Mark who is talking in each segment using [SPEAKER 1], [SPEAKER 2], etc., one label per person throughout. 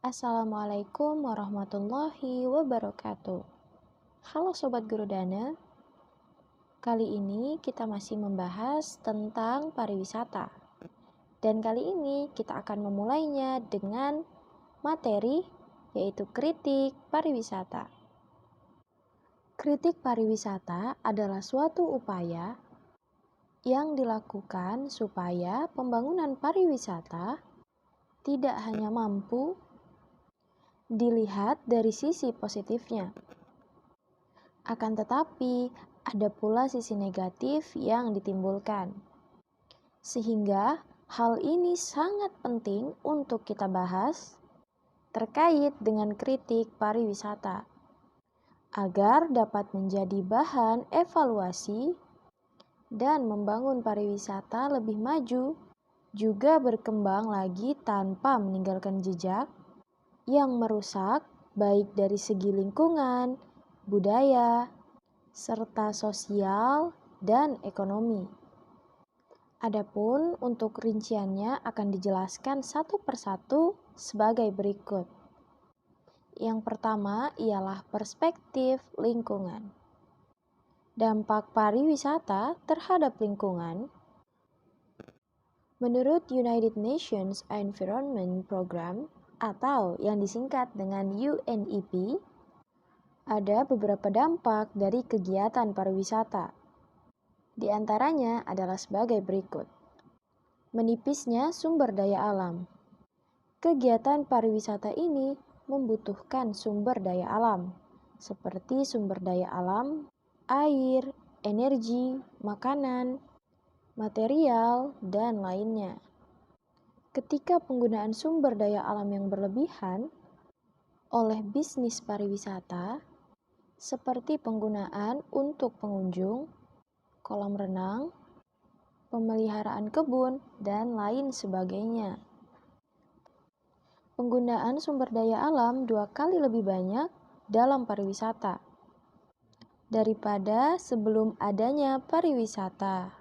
[SPEAKER 1] Assalamualaikum warahmatullahi wabarakatuh. Halo Sobat Guru Dana, kali ini kita masih membahas tentang pariwisata. Dan kali ini kita akan memulainya dengan materi yaitu kritik pariwisata. Kritik pariwisata adalah suatu upaya yang dilakukan supaya pembangunan pariwisata tidak hanya mampu dilihat dari sisi positifnya. Akan tetapi, ada pula sisi negatif yang ditimbulkan. Sehingga, hal ini sangat penting untuk kita bahas terkait dengan kritik pariwisata, agar dapat menjadi bahan evaluasi dan membangun pariwisata lebih maju, juga berkembang lagi tanpa meninggalkan jejak yang merusak baik dari segi lingkungan, budaya, serta sosial dan ekonomi. Adapun untuk rinciannya akan dijelaskan satu persatu sebagai berikut. Yang pertama ialah perspektif lingkungan. Dampak pariwisata terhadap lingkungan. Menurut United Nations Environment Program atau yang disingkat dengan UNEP, ada beberapa dampak dari kegiatan pariwisata. Di antaranya adalah sebagai berikut. Menipisnya sumber daya alam. Kegiatan pariwisata ini membutuhkan sumber daya alam, seperti sumber daya alam, air, energi, makanan, material, dan lainnya. Ketika penggunaan sumber daya alam yang berlebihan oleh bisnis pariwisata, seperti penggunaan untuk pengunjung, kolam renang, pemeliharaan kebun, dan lain sebagainya. Penggunaan sumber daya alam 2 kali lebih banyak dalam pariwisata daripada sebelum adanya pariwisata.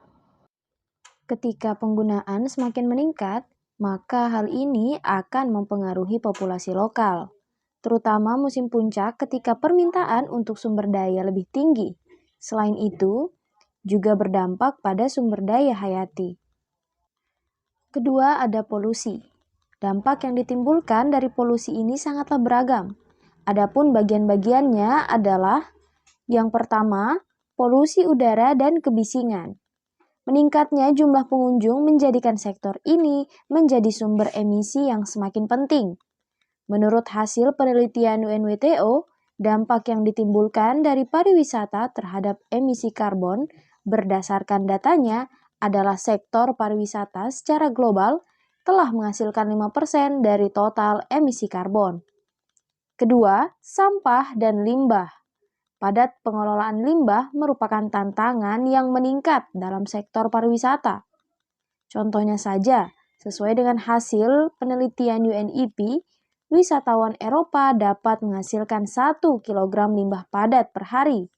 [SPEAKER 1] Ketika penggunaan semakin meningkat, maka hal ini akan mempengaruhi populasi lokal, terutama musim puncak ketika permintaan untuk sumber daya lebih tinggi. Selain itu, juga berdampak pada sumber daya hayati. Kedua, ada polusi. Dampak yang ditimbulkan dari polusi ini sangatlah beragam. Adapun bagian-bagiannya adalah yang pertama, polusi udara dan kebisingan. Meningkatnya jumlah pengunjung menjadikan sektor ini menjadi sumber emisi yang semakin penting. Menurut hasil penelitian UNWTO, dampak yang ditimbulkan dari pariwisata terhadap emisi karbon berdasarkan datanya adalah sektor pariwisata secara global telah menghasilkan 5% dari total emisi karbon. Kedua, sampah dan limbah. Padat pengelolaan limbah merupakan tantangan yang meningkat dalam sektor pariwisata. Contohnya saja, sesuai dengan hasil penelitian UNEP, wisatawan Eropa dapat menghasilkan 1 kg limbah padat per hari.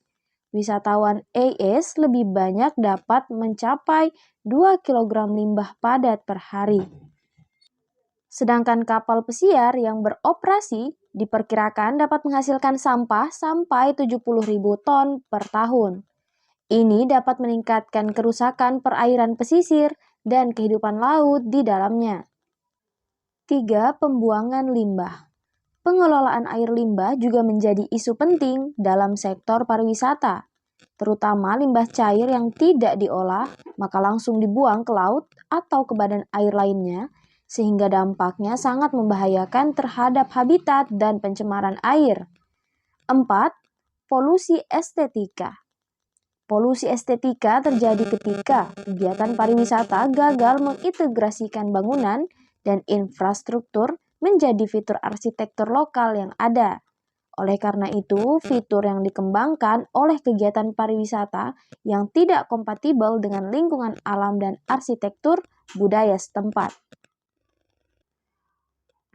[SPEAKER 1] Wisatawan AS lebih banyak dapat mencapai 2 kg limbah padat per hari. Sedangkan kapal pesiar yang beroperasi diperkirakan dapat menghasilkan sampah sampai 70.000 ton per tahun. Ini dapat meningkatkan kerusakan perairan pesisir dan kehidupan laut di dalamnya. 3. Pembuangan limbah. Pengelolaan air limbah juga menjadi isu penting dalam sektor pariwisata, terutama limbah cair yang tidak diolah, maka langsung dibuang ke laut atau ke badan air lainnya, sehingga dampaknya sangat membahayakan terhadap habitat dan pencemaran air. 4. Polusi estetika. Polusi estetika terjadi ketika kegiatan pariwisata gagal mengintegrasikan bangunan dan infrastruktur menjadi fitur arsitektur lokal yang ada. Oleh karena itu, fitur yang dikembangkan oleh kegiatan pariwisata yang tidak kompatibel dengan lingkungan alam dan arsitektur budaya setempat.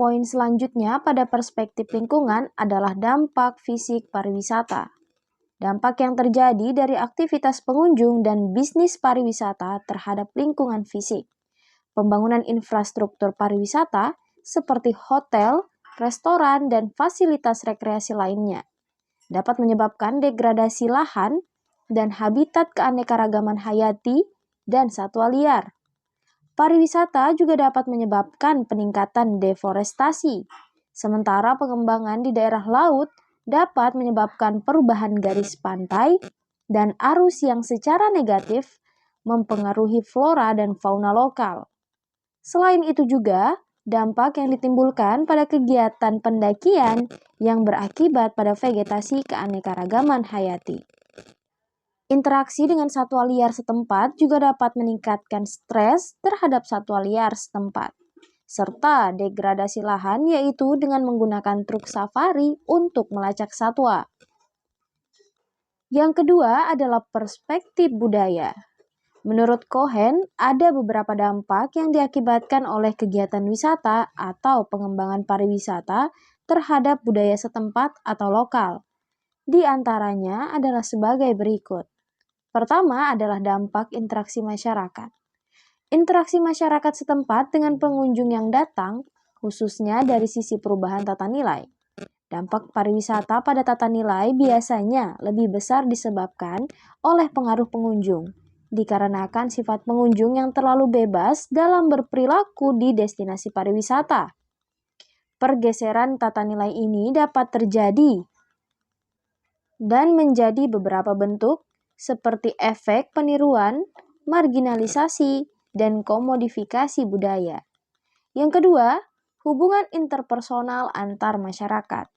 [SPEAKER 1] Poin selanjutnya pada perspektif lingkungan adalah dampak fisik pariwisata. Dampak yang terjadi dari aktivitas pengunjung dan bisnis pariwisata terhadap lingkungan fisik. Pembangunan infrastruktur pariwisata seperti hotel, restoran, dan fasilitas rekreasi lainnya dapat menyebabkan degradasi lahan dan habitat keanekaragaman hayati dan satwa liar. Pariwisata juga dapat menyebabkan peningkatan deforestasi, sementara pengembangan di daerah laut dapat menyebabkan perubahan garis pantai dan arus yang secara negatif mempengaruhi flora dan fauna lokal. Selain itu juga, dampak yang ditimbulkan pada kegiatan pendakian yang berakibat pada vegetasi keanekaragaman hayati. Interaksi dengan satwa liar setempat juga dapat meningkatkan stres terhadap satwa liar setempat, serta degradasi lahan yaitu dengan menggunakan truk safari untuk melacak satwa. Yang kedua adalah perspektif budaya. Menurut Cohen, ada beberapa dampak yang diakibatkan oleh kegiatan wisata atau pengembangan pariwisata terhadap budaya setempat atau lokal. Di antaranya adalah sebagai berikut. Pertama adalah dampak interaksi masyarakat. Interaksi masyarakat setempat dengan pengunjung yang datang, khususnya dari sisi perubahan tata nilai. Dampak pariwisata pada tata nilai biasanya lebih besar disebabkan oleh pengaruh pengunjung, dikarenakan sifat pengunjung yang terlalu bebas dalam berperilaku di destinasi pariwisata. Pergeseran tata nilai ini dapat terjadi dan menjadi beberapa bentuk seperti efek peniruan, marginalisasi, dan komodifikasi budaya. Yang kedua, hubungan interpersonal antar masyarakat.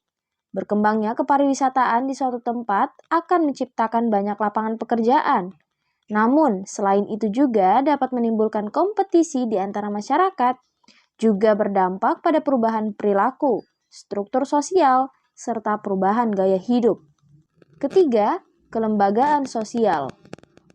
[SPEAKER 1] Berkembangnya kepariwisataan di suatu tempat akan menciptakan banyak lapangan pekerjaan. Namun, selain itu juga dapat menimbulkan kompetisi di antara masyarakat, juga berdampak pada perubahan perilaku, struktur sosial, serta perubahan gaya hidup. Ketiga, kelembagaan sosial.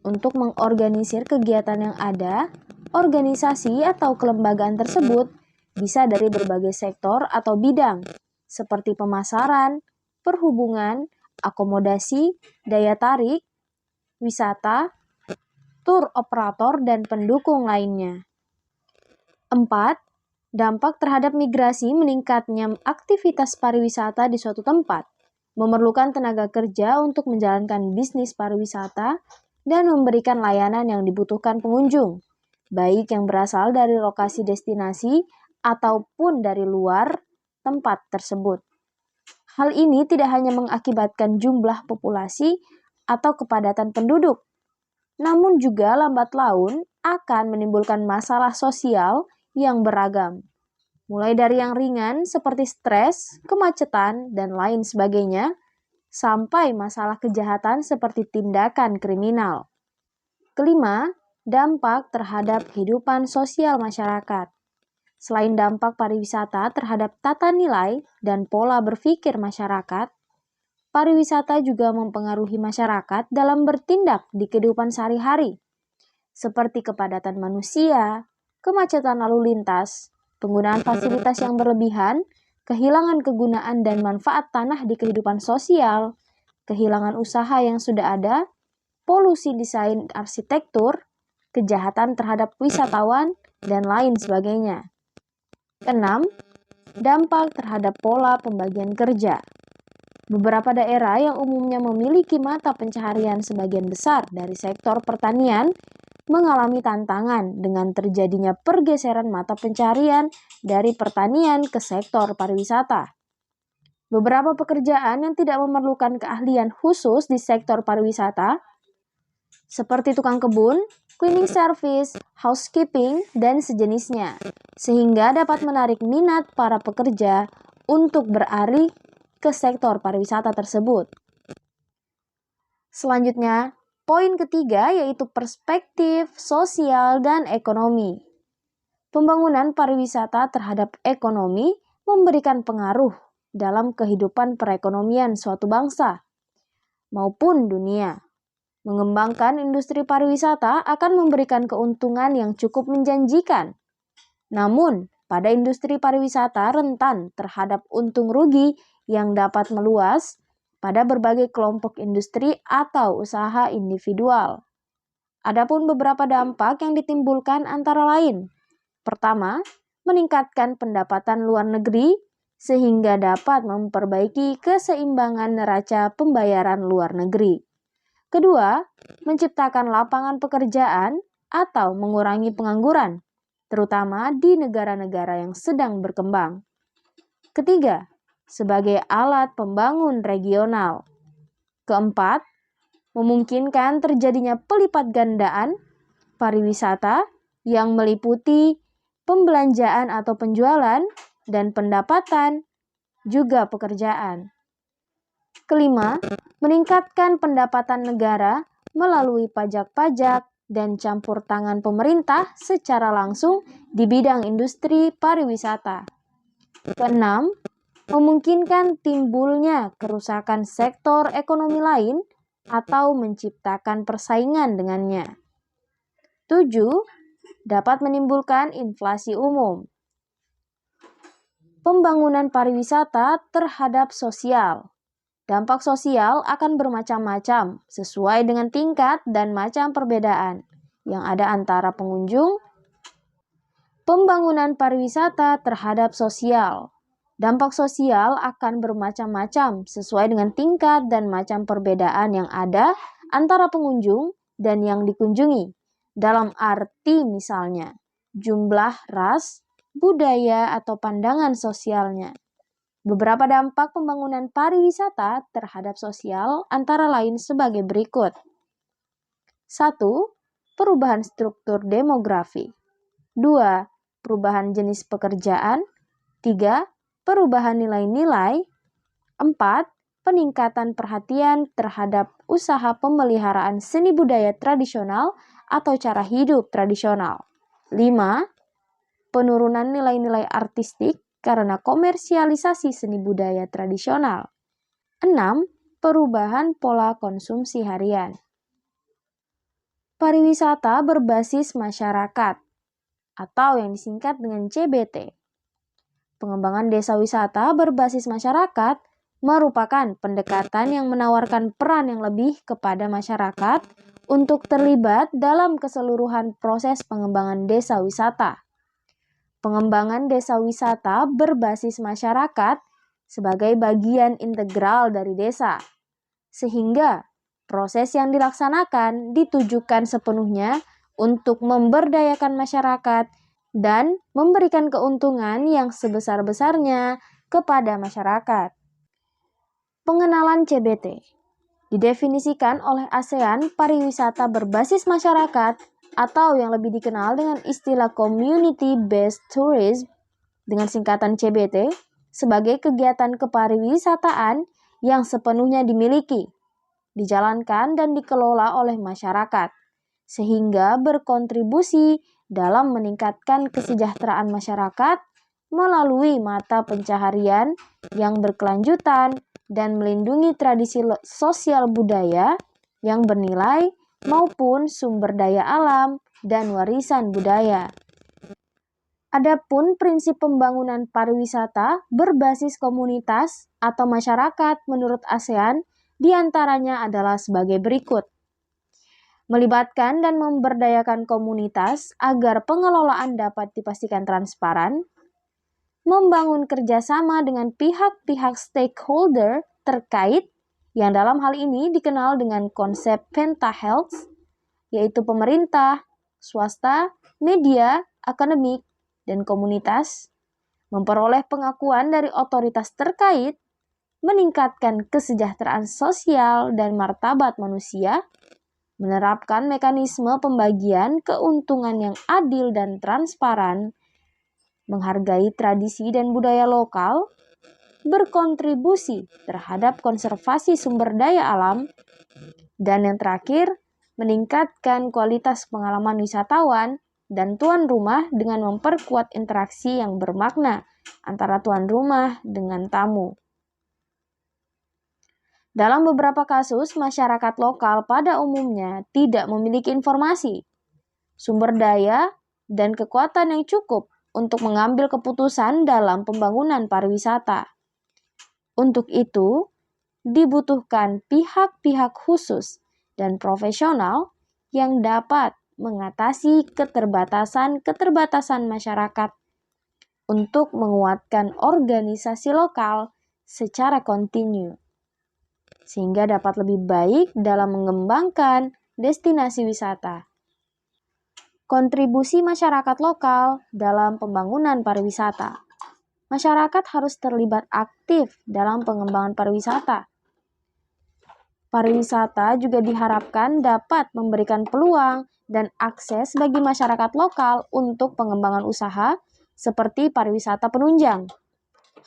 [SPEAKER 1] Untuk mengorganisir kegiatan yang ada, organisasi atau kelembagaan tersebut bisa dari berbagai sektor atau bidang, seperti pemasaran, perhubungan, akomodasi, daya tarik, wisata, tur operator, dan pendukung lainnya. 4. Dampak terhadap migrasi meningkatnya aktivitas pariwisata di suatu tempat, memerlukan tenaga kerja untuk menjalankan bisnis pariwisata dan memberikan layanan yang dibutuhkan pengunjung, baik yang berasal dari lokasi destinasi ataupun dari luar tempat tersebut. Hal ini tidak hanya mengakibatkan jumlah populasi atau kepadatan penduduk, namun juga lambat laun akan menimbulkan masalah sosial yang beragam, mulai dari yang ringan seperti stres, kemacetan, dan lain sebagainya, sampai masalah kejahatan seperti tindakan kriminal. Kelima, dampak terhadap kehidupan sosial masyarakat. Selain dampak pariwisata terhadap tata nilai dan pola berpikir masyarakat, pariwisata juga mempengaruhi masyarakat dalam bertindak di kehidupan sehari-hari, seperti kepadatan manusia, kemacetan lalu lintas, penggunaan fasilitas yang berlebihan, kehilangan kegunaan dan manfaat tanah di kehidupan sosial, kehilangan usaha yang sudah ada, polusi desain arsitektur, kejahatan terhadap wisatawan, dan lain sebagainya. 6. Dampak terhadap pola pembagian kerja. Beberapa daerah yang umumnya memiliki mata pencaharian sebagian besar dari sektor pertanian mengalami tantangan dengan terjadinya pergeseran mata pencaharian dari pertanian ke sektor pariwisata. Beberapa pekerjaan yang tidak memerlukan keahlian khusus di sektor pariwisata, seperti tukang kebun, cleaning service, housekeeping, dan sejenisnya, sehingga dapat menarik minat para pekerja untuk beralih ke sektor pariwisata tersebut. Selanjutnya, poin ketiga yaitu perspektif sosial dan ekonomi. Pembangunan pariwisata terhadap ekonomi memberikan pengaruh dalam kehidupan perekonomian suatu bangsa maupun dunia. Mengembangkan industri pariwisata akan memberikan keuntungan yang cukup menjanjikan. Namun, pada industri pariwisata rentan terhadap untung rugi yang dapat meluas pada berbagai kelompok industri atau usaha individual. Adapun beberapa dampak yang ditimbulkan antara lain. Pertama, meningkatkan pendapatan luar negeri sehingga dapat memperbaiki keseimbangan neraca pembayaran luar negeri. Kedua, menciptakan lapangan pekerjaan atau mengurangi pengangguran, terutama di negara-negara yang sedang berkembang. Ketiga, sebagai alat pembangun regional. Keempat, memungkinkan terjadinya pelipat gandaan pariwisata yang meliputi pembelanjaan atau penjualan dan pendapatan, juga pekerjaan. Kelima, meningkatkan pendapatan negara melalui pajak-pajak dan campur tangan pemerintah secara langsung di bidang industri pariwisata. Keenam, memungkinkan timbulnya kerusakan sektor ekonomi lain atau menciptakan persaingan dengannya. 7. Dapat menimbulkan inflasi umum. Pembangunan pariwisata terhadap sosial. Dampak sosial akan bermacam-macam sesuai dengan tingkat dan macam perbedaan yang ada antara pengunjung. Pembangunan pariwisata terhadap sosial. Dampak sosial akan bermacam-macam sesuai dengan tingkat dan macam perbedaan yang ada antara pengunjung dan yang dikunjungi. Dalam arti misalnya, jumlah ras, budaya, atau pandangan sosialnya. Beberapa dampak pembangunan pariwisata terhadap sosial antara lain sebagai berikut. 1. Perubahan struktur demografi. 2. Perubahan jenis pekerjaan. 3. Perubahan nilai-nilai. 4. Peningkatan perhatian terhadap usaha pemeliharaan seni budaya tradisional atau cara hidup tradisional. 5. Penurunan nilai-nilai artistik karena komersialisasi seni budaya tradisional. 6. Perubahan pola konsumsi harian. Pariwisata berbasis masyarakat atau yang disingkat dengan CBT. Pengembangan desa wisata berbasis masyarakat merupakan pendekatan yang menawarkan peran yang lebih kepada masyarakat untuk terlibat dalam keseluruhan proses pengembangan desa wisata. Pengembangan desa wisata berbasis masyarakat sebagai bagian integral dari desa, sehingga proses yang dilaksanakan ditujukan sepenuhnya untuk memberdayakan masyarakat dan memberikan keuntungan yang sebesar-besarnya kepada masyarakat. Pengenalan CBT didefinisikan oleh ASEAN pariwisata berbasis masyarakat atau yang lebih dikenal dengan istilah Community Based Tourism dengan singkatan CBT sebagai kegiatan kepariwisataan yang sepenuhnya dimiliki, dijalankan dan dikelola oleh masyarakat, sehingga berkontribusi dalam meningkatkan kesejahteraan masyarakat melalui mata pencaharian yang berkelanjutan dan melindungi tradisi sosial budaya yang bernilai maupun sumber daya alam dan warisan budaya. Adapun prinsip pembangunan pariwisata berbasis komunitas atau masyarakat menurut ASEAN diantaranya adalah sebagai berikut. Melibatkan dan memberdayakan komunitas agar pengelolaan dapat dipastikan transparan, membangun kerjasama dengan pihak-pihak stakeholder terkait yang dalam hal ini dikenal dengan konsep pentahealth, yaitu pemerintah, swasta, media, akademik, dan komunitas, memperoleh pengakuan dari otoritas terkait, meningkatkan kesejahteraan sosial dan martabat manusia, menerapkan mekanisme pembagian keuntungan yang adil dan transparan, menghargai tradisi dan budaya lokal, berkontribusi terhadap konservasi sumber daya alam, dan yang terakhir, meningkatkan kualitas pengalaman wisatawan dan tuan rumah dengan memperkuat interaksi yang bermakna antara tuan rumah dengan tamu. Dalam beberapa kasus, masyarakat lokal pada umumnya tidak memiliki informasi, sumber daya, dan kekuatan yang cukup untuk mengambil keputusan dalam pembangunan pariwisata. Untuk itu, dibutuhkan pihak-pihak khusus dan profesional yang dapat mengatasi keterbatasan-keterbatasan masyarakat untuk menguatkan organisasi lokal secara kontinu, sehingga dapat lebih baik dalam mengembangkan destinasi wisata. Kontribusi masyarakat lokal dalam pembangunan pariwisata. Masyarakat harus terlibat aktif dalam pengembangan pariwisata. Pariwisata juga diharapkan dapat memberikan peluang dan akses bagi masyarakat lokal untuk pengembangan usaha seperti pariwisata penunjang.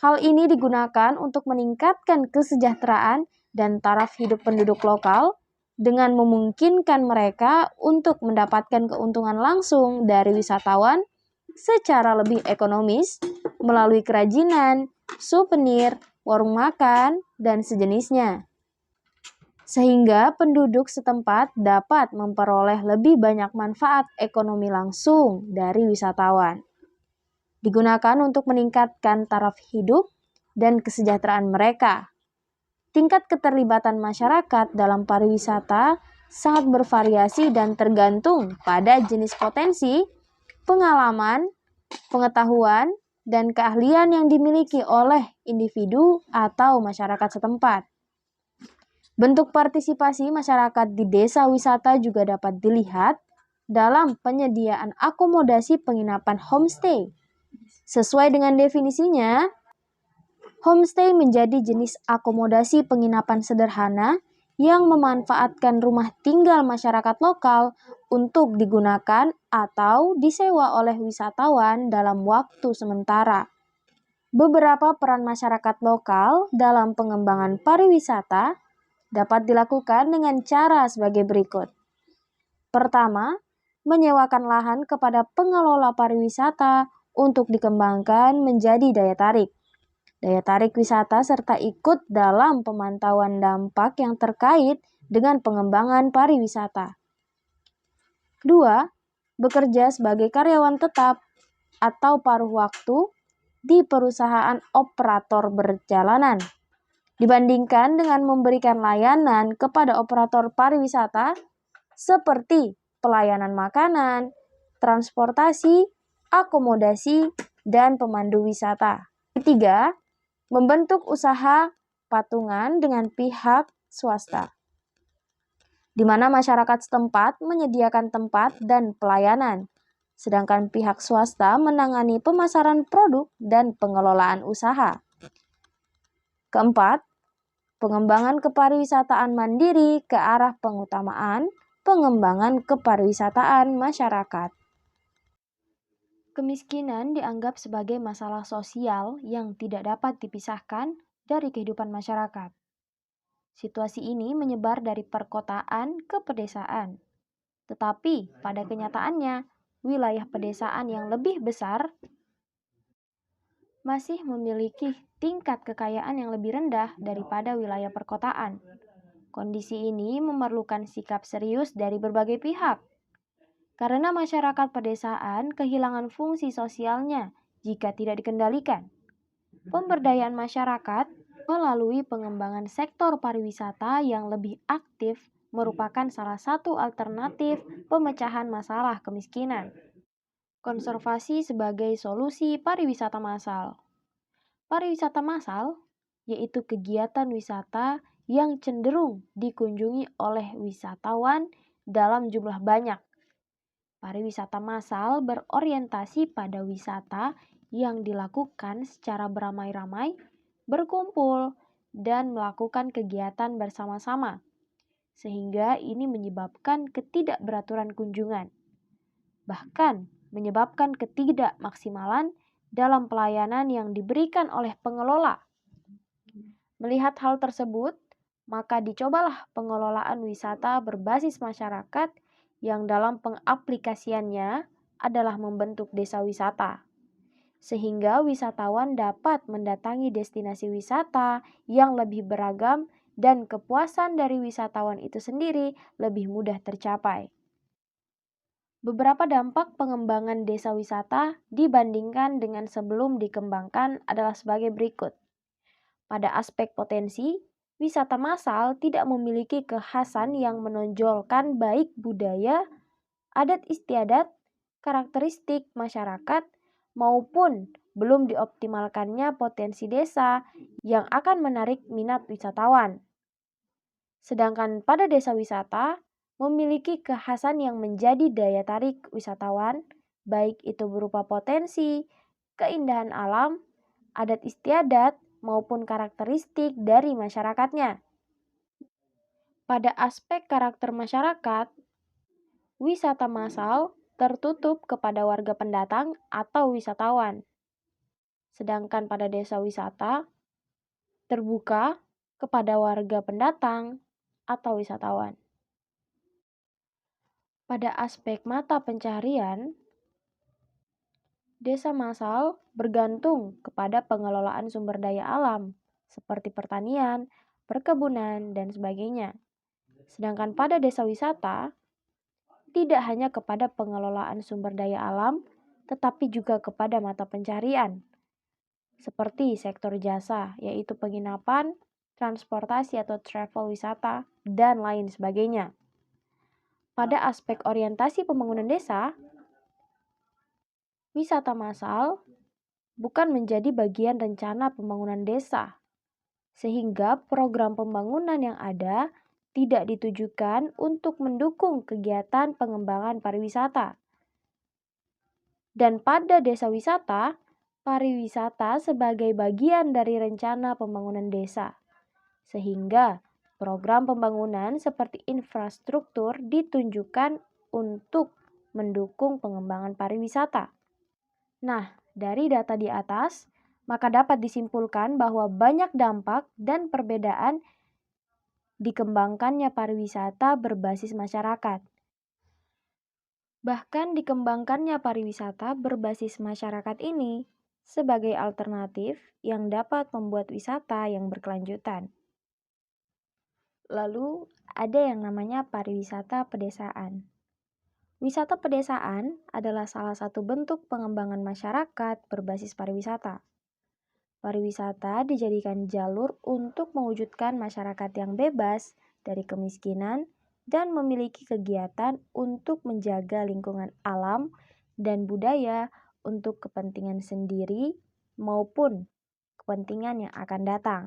[SPEAKER 1] Hal ini digunakan untuk meningkatkan kesejahteraan dan taraf hidup penduduk lokal dengan memungkinkan mereka untuk mendapatkan keuntungan langsung dari wisatawan secara lebih ekonomis melalui kerajinan, souvenir, warung makan, dan sejenisnya. Sehingga penduduk setempat dapat memperoleh lebih banyak manfaat ekonomi langsung dari wisatawan. Digunakan untuk meningkatkan taraf hidup dan kesejahteraan mereka. Tingkat keterlibatan masyarakat dalam pariwisata sangat bervariasi dan tergantung pada jenis potensi, pengalaman, pengetahuan, dan keahlian yang dimiliki oleh individu atau masyarakat setempat. Bentuk partisipasi masyarakat di desa wisata juga dapat dilihat dalam penyediaan akomodasi penginapan homestay. Sesuai dengan definisinya, homestay menjadi jenis akomodasi penginapan sederhana yang memanfaatkan rumah tinggal masyarakat lokal untuk digunakan atau disewa oleh wisatawan dalam waktu sementara. Beberapa peran masyarakat lokal dalam pengembangan pariwisata dapat dilakukan dengan cara sebagai berikut. Pertama, menyewakan lahan kepada pengelola pariwisata untuk dikembangkan menjadi daya tarik. Daya tarik wisata serta ikut dalam pemantauan dampak yang terkait dengan pengembangan pariwisata. 2. Bekerja sebagai karyawan tetap atau paruh waktu di perusahaan operator perjalanan. Dibandingkan dengan memberikan layanan kepada operator pariwisata seperti pelayanan makanan, transportasi, akomodasi, dan pemandu wisata. Ketiga, membentuk usaha patungan dengan pihak swasta, di mana masyarakat setempat menyediakan tempat dan pelayanan, sedangkan pihak swasta menangani pemasaran produk dan pengelolaan usaha. Keempat, pengembangan kepariwisataan mandiri ke arah pengutamaan pengembangan kepariwisataan masyarakat. Kemiskinan dianggap sebagai masalah sosial yang tidak dapat dipisahkan dari kehidupan masyarakat. Situasi ini menyebar dari perkotaan ke pedesaan. Tetapi pada kenyataannya, wilayah pedesaan yang lebih besar masih memiliki tingkat kekayaan yang lebih rendah daripada wilayah perkotaan. Kondisi ini memerlukan sikap serius dari berbagai pihak, karena masyarakat pedesaan kehilangan fungsi sosialnya jika tidak dikendalikan. Pemberdayaan masyarakat melalui pengembangan sektor pariwisata yang lebih aktif merupakan salah satu alternatif pemecahan masalah kemiskinan. Konservasi sebagai solusi pariwisata massal. Pariwisata massal yaitu kegiatan wisata yang cenderung dikunjungi oleh wisatawan dalam jumlah banyak. Pariwisata massal berorientasi pada wisata yang dilakukan secara beramai-ramai, berkumpul, dan melakukan kegiatan bersama-sama, sehingga ini menyebabkan ketidakberaturan kunjungan, bahkan menyebabkan ketidakmaksimalan dalam pelayanan yang diberikan oleh pengelola. Melihat hal tersebut, maka dicobalah pengelolaan wisata berbasis masyarakat yang dalam pengaplikasiannya adalah membentuk desa wisata. sehingga wisatawan dapat mendatangi destinasi wisata yang lebih beragam dan kepuasan dari wisatawan itu sendiri lebih mudah tercapai. Beberapa dampak pengembangan desa wisata dibandingkan dengan sebelum dikembangkan adalah sebagai berikut. Pada aspek potensi, wisata massal tidak memiliki kekhasan yang menonjolkan baik budaya, adat istiadat, karakteristik masyarakat, maupun belum dioptimalkannya potensi desa yang akan menarik minat wisatawan. Sedangkan pada desa wisata, memiliki kekhasan yang menjadi daya tarik wisatawan, baik itu berupa potensi, keindahan alam, adat istiadat, maupun karakteristik dari masyarakatnya. Pada aspek karakter masyarakat, wisata massal tertutup kepada warga pendatang atau wisatawan. Sedangkan pada desa wisata, terbuka kepada warga pendatang atau wisatawan. Pada aspek mata pencaharian, desa massal bergantung kepada pengelolaan sumber daya alam, seperti pertanian, perkebunan, dan sebagainya. Sedangkan pada desa wisata, tidak hanya kepada pengelolaan sumber daya alam, tetapi juga kepada mata pencaharian, seperti sektor jasa, yaitu penginapan, transportasi atau travel wisata, dan lain sebagainya. Pada aspek orientasi pembangunan desa, wisata massal bukan menjadi bagian rencana pembangunan desa, sehingga program pembangunan yang ada tidak ditujukan untuk mendukung kegiatan pengembangan pariwisata. Dan pada desa wisata, pariwisata sebagai bagian dari rencana pembangunan desa, sehingga program pembangunan seperti infrastruktur ditunjukkan untuk mendukung pengembangan pariwisata. Nah, dari data di atas, maka dapat disimpulkan bahwa banyak dampak dan perbedaan dikembangkannya pariwisata berbasis masyarakat. Bahkan dikembangkannya pariwisata berbasis masyarakat ini sebagai alternatif yang dapat membuat wisata yang berkelanjutan. Lalu, ada yang namanya pariwisata pedesaan. Wisata pedesaan adalah salah satu bentuk pengembangan masyarakat berbasis pariwisata. Pariwisata dijadikan jalur untuk mewujudkan masyarakat yang bebas dari kemiskinan dan memiliki kegiatan untuk menjaga lingkungan alam dan budaya untuk kepentingan sendiri maupun kepentingan yang akan datang.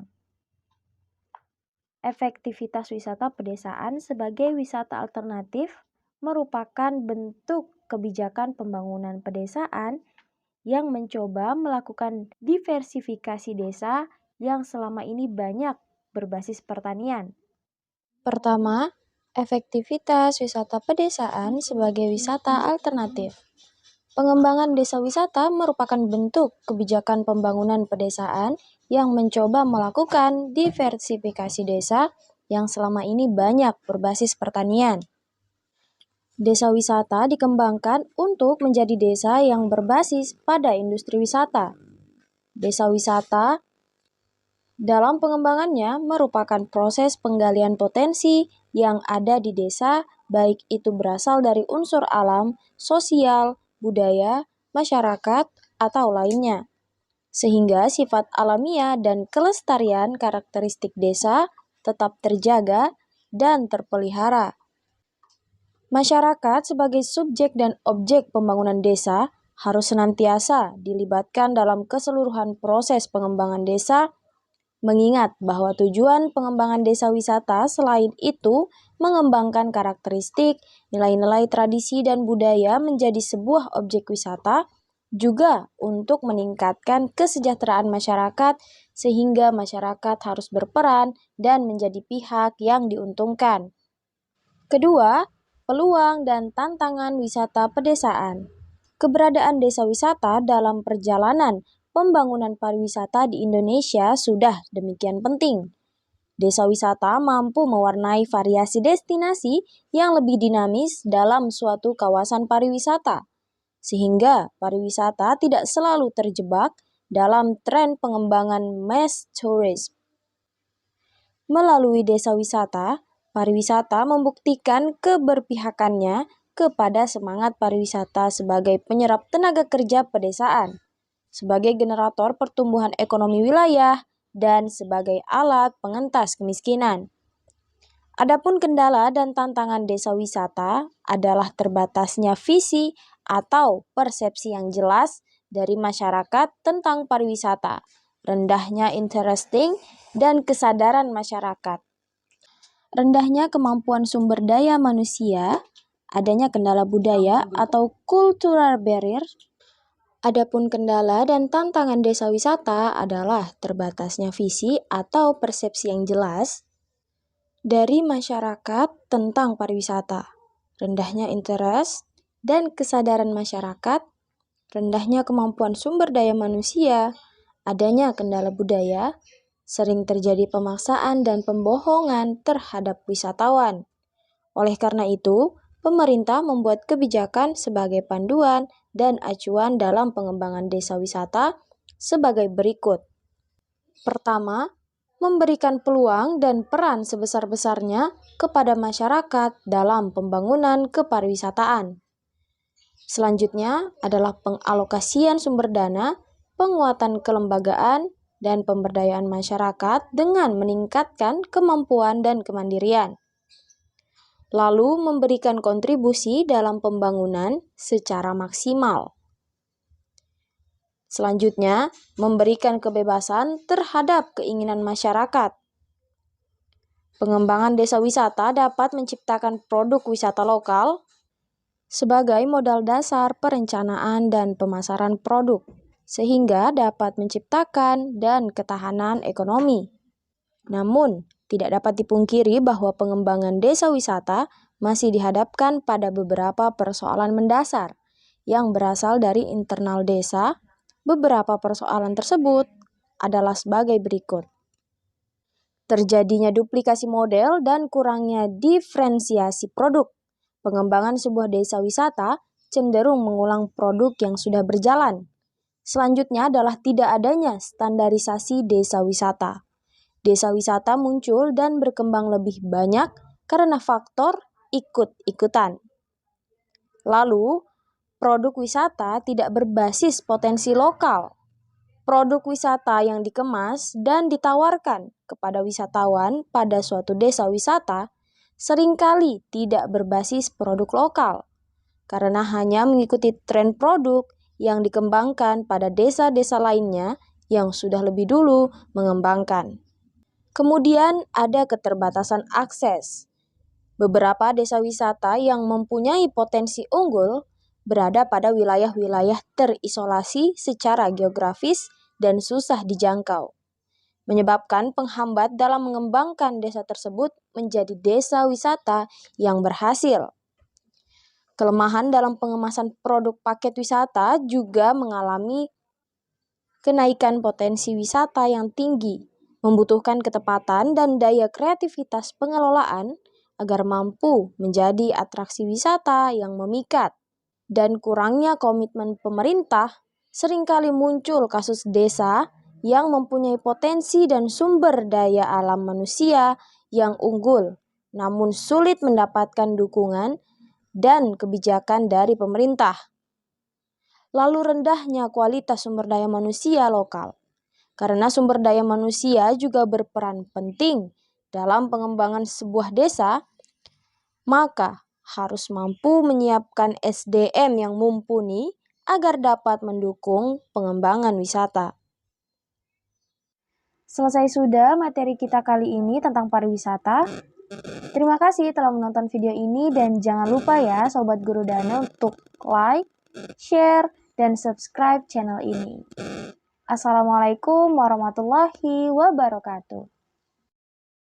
[SPEAKER 1] Efektivitas wisata pedesaan sebagai wisata alternatif merupakan bentuk kebijakan pembangunan pedesaan yang mencoba melakukan diversifikasi desa yang selama ini banyak berbasis pertanian. Pertama, efektivitas wisata pedesaan sebagai wisata alternatif. Pengembangan desa wisata merupakan bentuk kebijakan pembangunan pedesaan yang mencoba melakukan diversifikasi desa yang selama ini banyak berbasis pertanian. Desa wisata dikembangkan untuk menjadi desa yang berbasis pada industri wisata. Desa wisata dalam pengembangannya merupakan proses penggalian potensi yang ada di desa, baik itu berasal dari unsur alam, sosial, budaya, masyarakat, atau lainnya. Sehingga sifat alamiah dan kelestarian karakteristik desa tetap terjaga dan terpelihara. Masyarakat sebagai subjek dan objek pembangunan desa harus senantiasa dilibatkan dalam keseluruhan proses pengembangan desa, mengingat bahwa tujuan pengembangan desa wisata selain itu mengembangkan karakteristik, nilai-nilai tradisi dan budaya menjadi sebuah objek wisata, juga untuk meningkatkan kesejahteraan masyarakat sehingga masyarakat harus berperan dan menjadi pihak yang diuntungkan. Kedua, peluang dan tantangan wisata pedesaan. Keberadaan desa wisata dalam perjalanan pembangunan pariwisata di Indonesia sudah demikian penting. Desa wisata mampu mewarnai variasi destinasi yang lebih dinamis dalam suatu kawasan pariwisata, sehingga pariwisata tidak selalu terjebak dalam tren pengembangan mass tourism. Melalui desa wisata, pariwisata membuktikan keberpihakannya kepada semangat pariwisata sebagai penyerap tenaga kerja pedesaan, sebagai generator pertumbuhan ekonomi wilayah, dan sebagai alat pengentas kemiskinan. Adapun kendala dan tantangan desa wisata adalah terbatasnya visi atau persepsi yang jelas dari masyarakat tentang pariwisata, rendahnya interesting dan kesadaran masyarakat, rendahnya kemampuan sumber daya manusia, adanya kendala budaya atau cultural barrier. Adapun kendala dan tantangan desa wisata adalah terbatasnya visi atau persepsi yang jelas dari masyarakat tentang pariwisata, rendahnya interest dan kesadaran masyarakat, rendahnya kemampuan sumber daya manusia, adanya kendala budaya, sering terjadi pemaksaan dan pembohongan terhadap wisatawan. Oleh karena itu, pemerintah membuat kebijakan sebagai panduan dan acuan dalam pengembangan desa wisata sebagai berikut. Pertama, memberikan peluang dan peran sebesar-besarnya kepada masyarakat dalam pembangunan kepariwisataan. Selanjutnya adalah pengalokasian sumber dana, penguatan kelembagaan, dan pemberdayaan masyarakat dengan meningkatkan kemampuan dan kemandirian. Lalu memberikan kontribusi dalam pembangunan secara maksimal. Selanjutnya, memberikan kebebasan terhadap keinginan masyarakat. Pengembangan desa wisata dapat menciptakan produk wisata lokal sebagai modal dasar perencanaan dan pemasaran produk, sehingga dapat menciptakan dan ketahanan ekonomi. Namun, tidak dapat dipungkiri bahwa pengembangan desa wisata masih dihadapkan pada beberapa persoalan mendasar yang berasal dari internal desa. Beberapa persoalan tersebut adalah sebagai berikut. Terjadinya duplikasi model dan kurangnya diferensiasi produk. Pengembangan sebuah desa wisata cenderung mengulang produk yang sudah berjalan. Selanjutnya adalah tidak adanya standarisasi desa wisata. Desa wisata muncul dan berkembang lebih banyak karena faktor ikut-ikutan. Lalu, produk wisata tidak berbasis potensi lokal. Produk wisata yang dikemas dan ditawarkan kepada wisatawan pada suatu desa wisata seringkali tidak berbasis produk lokal, karena hanya mengikuti tren produk yang dikembangkan pada desa-desa lainnya yang sudah lebih dulu mengembangkan. Kemudian ada keterbatasan akses. Beberapa desa wisata yang mempunyai potensi unggul berada pada wilayah-wilayah terisolasi secara geografis dan susah dijangkau, menyebabkan penghambat dalam mengembangkan desa tersebut menjadi desa wisata yang berhasil. Kelemahan dalam pengemasan produk paket wisata juga mengalami kenaikan potensi wisata yang tinggi, membutuhkan ketepatan dan daya kreativitas pengelolaan agar mampu menjadi atraksi wisata yang memikat. Dan kurangnya komitmen pemerintah, seringkali muncul kasus desa yang mempunyai potensi dan sumber daya alam manusia yang unggul, namun sulit mendapatkan dukungan dan kebijakan dari pemerintah. Lalu rendahnya kualitas sumber daya manusia lokal. Karena sumber daya manusia juga berperan penting dalam pengembangan sebuah desa, maka harus mampu menyiapkan SDM yang mumpuni agar dapat mendukung pengembangan wisata. Selesai sudah materi kita kali ini tentang pariwisata. Terima kasih telah menonton video ini dan jangan lupa ya Sobat Guru Dana untuk like, share, dan subscribe channel ini. Assalamualaikum warahmatullahi wabarakatuh.